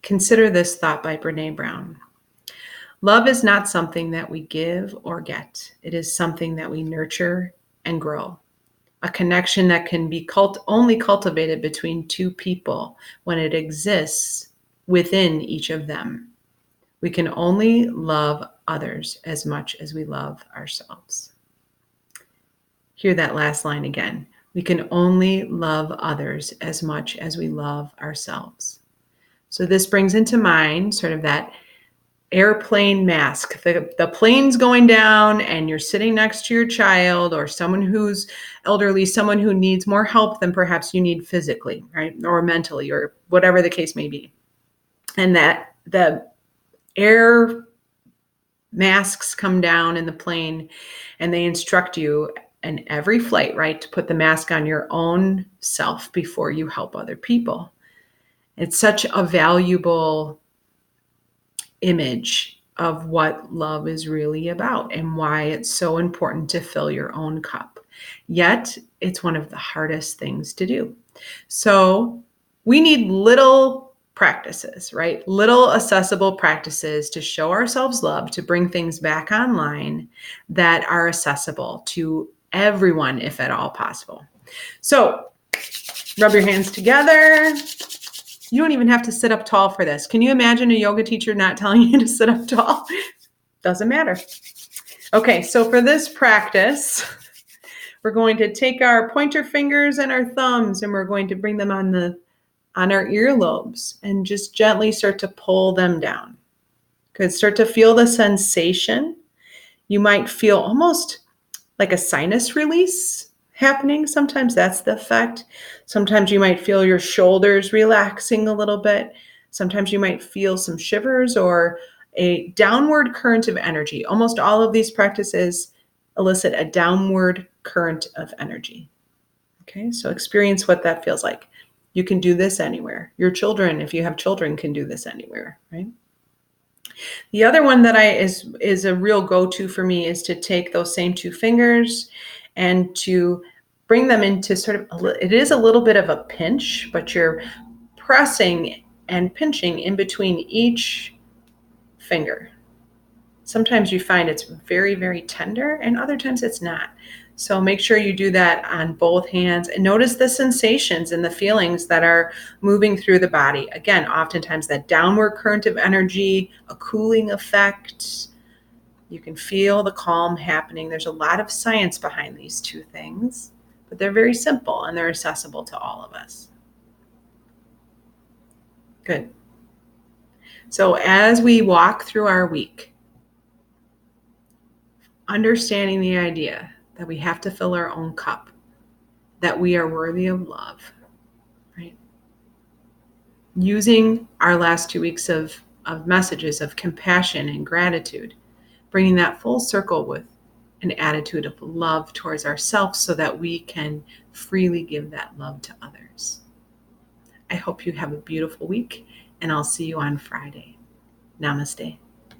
Consider this thought by Brene Brown. Love is not something that we give or get. It is something that we nurture and grow. A connection that can be only cultivated between two people when it exists within each of them. We can only love others as much as we love ourselves. Hear that last line again. We can only love others as much as we love ourselves. So this brings into mind sort of that airplane mask. The plane's going down and you're sitting next to your child or someone who's elderly, someone who needs more help than perhaps you need physically, right? Or mentally, or whatever the case may be. And that the air masks come down in the plane and they instruct you in every flight, right, to put the mask on your own self before you help other people. It's such a valuable image of what love is really about and why it's so important to fill your own cup. Yet, it's one of the hardest things to do. So we need little practices, right? Little accessible practices to show ourselves love, to bring things back online that are accessible to everyone, if at all possible. So rub your hands together. You don't even have to sit up tall for this. Can you imagine a yoga teacher not telling you to sit up tall? Doesn't matter. Okay, so for this practice, we're going to take our pointer fingers and our thumbs and we're going to bring them on our earlobes and just gently start to pull them down. Good. Start to feel the sensation. You might feel almost like a sinus release happening. Sometimes that's the effect. Sometimes you might feel your shoulders relaxing a little bit. Sometimes you might feel some shivers or a downward current of energy. Almost all of these practices elicit a downward current of energy. Okay, so experience what that feels like. You can do this anywhere. Your children, if you have children, can do this anywhere, right? The other one that is a real go-to for me is to take those same two fingers and to bring them into sort of, it is a little bit of a pinch, but you're pressing and pinching in between each finger. Sometimes you find it's very, very tender and other times it's not. So make sure you do that on both hands and notice the sensations and the feelings that are moving through the body. Again, oftentimes that downward current of energy, a cooling effect. You can feel the calm happening. There's a lot of science behind these two things, but they're very simple and they're accessible to all of us. Good. So as we walk through our week, understanding the idea that we have to fill our own cup, that we are worthy of love, right? Using our last 2 weeks of messages of compassion and gratitude, bringing that full circle with an attitude of love towards ourselves so that we can freely give that love to others. I hope you have a beautiful week, and I'll see you on Friday. Namaste.